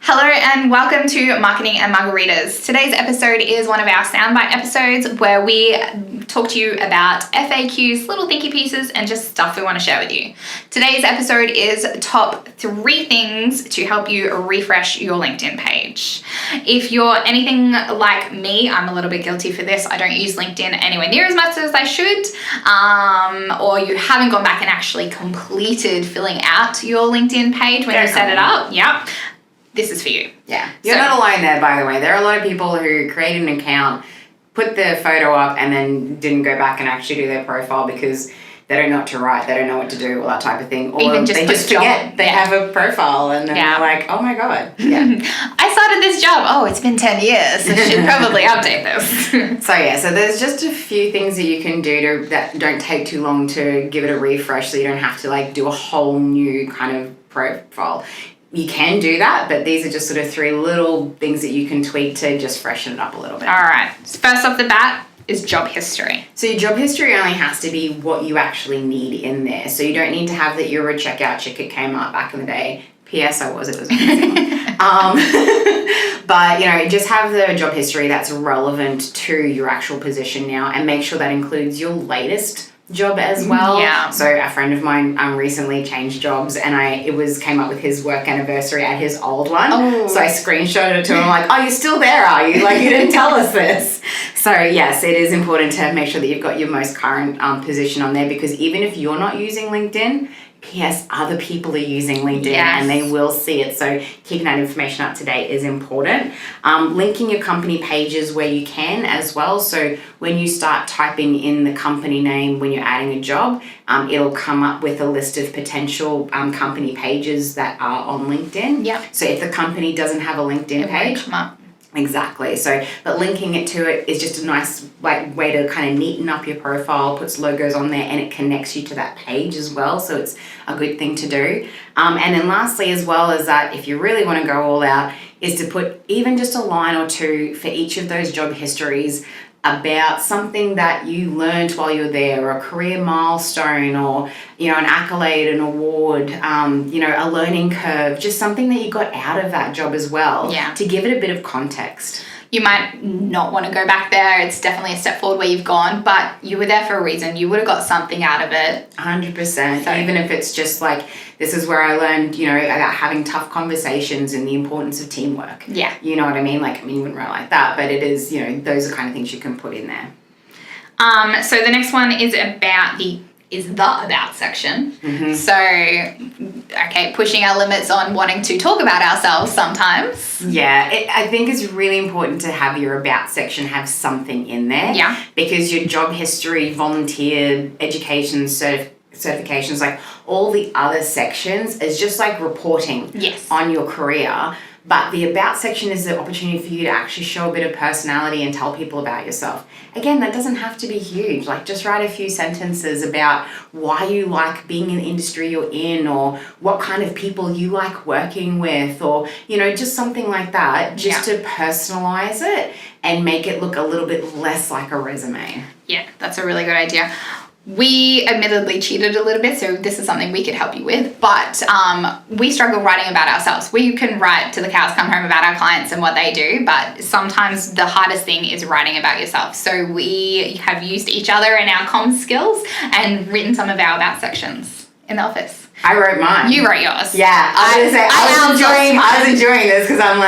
Hello and welcome to Marketing and Margaritas. Today's episode is one of our soundbite episodes where we talk to you about FAQs, little thinky pieces, and just stuff we want to share with you. Today's episode is top 3 things to help you refresh your LinkedIn page. If you're anything like me, I'm a little bit guilty for this. I don't use LinkedIn anywhere near as much as I should, or you haven't gone back and actually completed filling out your LinkedIn page when you set it up. Yep. This is for you. Yeah. You're not alone there, by the way. There are a lot of people who create an account, put their photo up, and then didn't go back and actually do their profile because they don't know what to write, they don't know what to do, all that type of thing. Or even they just forget they have a profile and then they're like, oh my God. Yeah. I started this job. Oh, it's been 10 years. I should probably update this. So there's just a few things that you can do that don't take too long to give it a refresh so you don't have to do a whole new kind of profile. You can do that, but these are just sort of 3 little things that you can tweak to just freshen it up a little bit. All right. So first off the bat is job history. So your job history only has to be what you actually need in there. So you don't need to have that you're a checkout chick at Kmart back in the day. P.S. It was amazing. But, just have the job history that's relevant to your actual position now and make sure that includes your latest job as well. Yeah. So a friend of mine recently changed jobs and came up with his work anniversary at his old one. Oh. So I screenshotted it to him. I'm like, oh, you're still there, are you? You didn't tell us this. So yes, it is important to make sure that you've got your most current position on there, because even if you're not using LinkedIn, P.S. other people are using LinkedIn and they will see it. So keeping that information up to date is important. Linking your company pages where you can as well. So when you start typing in the company name when you're adding a job, it'll come up with a list of potential company pages that are on LinkedIn. Yep. So if the company doesn't have a LinkedIn page, come up. Exactly. So, but linking it to it is just a nice way to kind of neaten up your profile, puts logos on there, and it connects you to that page as well. So it's a good thing to do. And then lastly, as well, is that if you really want to go all out, is to put even just a line or 2 for each of those job histories about something that you learned while you were there, or a career milestone, or an accolade, an award, a learning curve, just something that you got out of that job as well, to give it a bit of context. You might not want to go back there. It's definitely a step forward where you've gone, but you were there for a reason. You would have got something out of it. 100%. So, even if it's just this is where I learned, about having tough conversations and the importance of teamwork. Yeah. You know what I mean? You wouldn't write like that, but it is, those are kind of things you can put in there. So the next one is about the about section. Mm-hmm. So, pushing our limits on wanting to talk about ourselves sometimes. Yeah, I think it's really important to have your about section have something in there. Yeah. Because your job history, volunteer, education, certifications, all the other sections is just reporting on your career. But the about section is the opportunity for you to actually show a bit of personality and tell people about yourself. Again, that doesn't have to be huge. Just write a few sentences about why you like being in the industry you're in, or what kind of people you like working with, or, just something like that, just to personalize it and make it look a little bit less like a resume. Yeah, that's a really good idea. We admittedly cheated a little bit, so this is something we could help you with, but we struggle writing about ourselves. We can write to the cows come home about our clients and what they do, but sometimes the hardest thing is writing about yourself. So we have used each other in our comms skills and written some of our about sections in the office. I wrote mine. You wrote yours. Yeah, I was enjoying this because I'm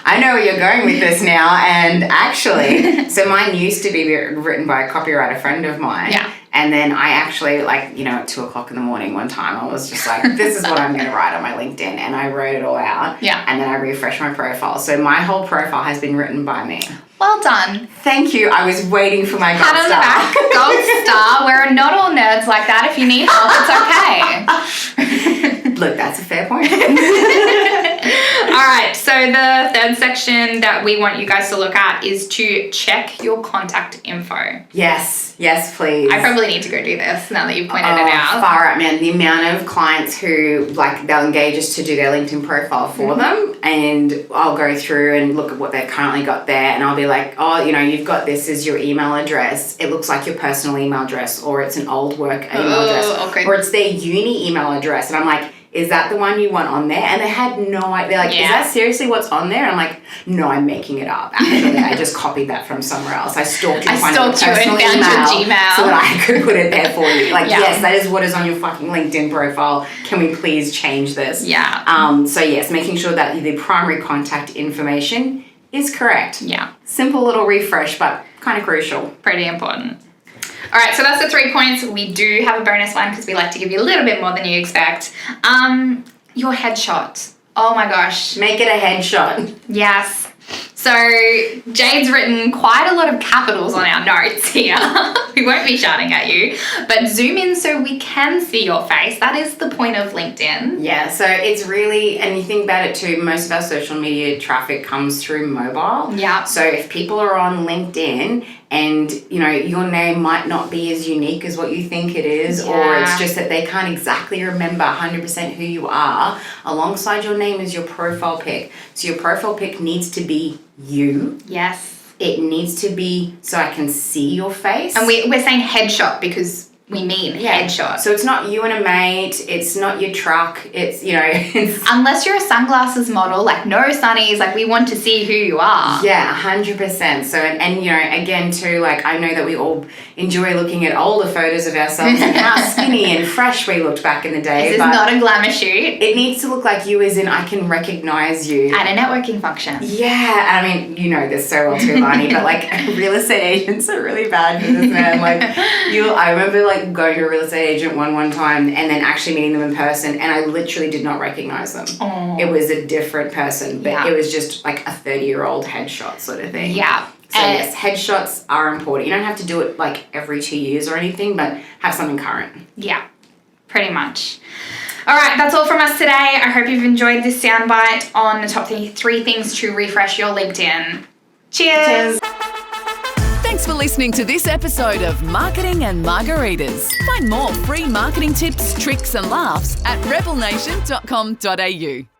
I know where you're going with this now, and actually, so mine used to be written by a copywriter friend of mine. Yeah. And then I actually, at 2:00 in the morning one time, I was just this is what I'm going to write on my LinkedIn. And I wrote it all out. Yeah. And then I refreshed my profile. So my whole profile has been written by me. Well done. Thank you. I was waiting for my gold star. Pat on the back. Gold star. We're not all nerds like that. If you need help, it's okay. Look, that's a fair point. All right. So the third section that we want you guys to look at is to check your contact info. Yes. Yes, please. I probably need to go do this now that you've pointed it out. Far out, man. The amount of clients who, they'll engage us to do their LinkedIn profile for them, and I'll go through and look at what they've currently got there, and I'll be you've got this as your email address. It looks like your personal email address, or it's an old work email address, or it's their uni email address. And I'm is that the one you want on there? And they had no idea. They're like, is that seriously what's on there? And I'm like, no, I'm making it up. Actually, I just copied that from somewhere else. I stalked you and found your personal email so that I could put it there for you. Like, yes, that is what is on your fucking LinkedIn profile. Can we please change this? Yeah. So yes, making sure that the primary contact information is correct. Yeah. Simple little refresh, but kind of crucial. Pretty important. All right, so that's the 3 points. We do have a bonus one because we like to give you a little bit more than you expect. Your headshot. Oh my gosh. Make it a headshot. Yes. So Jade's written quite a lot of capitals on our notes here. We won't be shouting at you, but zoom in so we can see your face. That is the point of LinkedIn. Yeah, so it's really, and you think about it too, most of our social media traffic comes through mobile. Yeah. So if people are on LinkedIn and, you know, your name might not be as unique as what you think it is, or it's just that they can't exactly remember 100% who you are, alongside your name is your profile pic. So your profile pic needs to be you. Yes. It needs to be so I can see your face. And we're saying headshot because we mean headshot. So it's not you and a mate, it's not your truck, it's, you know. Unless you're a sunglasses model, like no sunnies, like we want to see who you are. Yeah, 100%. So, and you know, again too, like I know that we all enjoy looking at older photos of ourselves and how skinny and fresh we looked back in the day. This is not a glamour shoot. It needs to look like you, as in I can recognize you. At a networking function. Yeah, I mean, you know this so well too, Lani, but like real estate agents are really bad for this, man. Like I remember like going to a real estate agent one time and then actually meeting them in person, and I literally did not recognize them. Oh. It was a different person, but it was just like a 30-year-old headshot sort of thing. Yeah. So yes, headshots are important. You don't have to do it like every 2 years or anything, but have something current. Yeah, pretty much. All right, that's all from us today. I hope you've enjoyed this soundbite on the top 3 things to refresh your LinkedIn. Cheers. Thanks for listening to this episode of Marketing and Margaritas. Find more free marketing tips, tricks and laughs at rebelnation.com.au.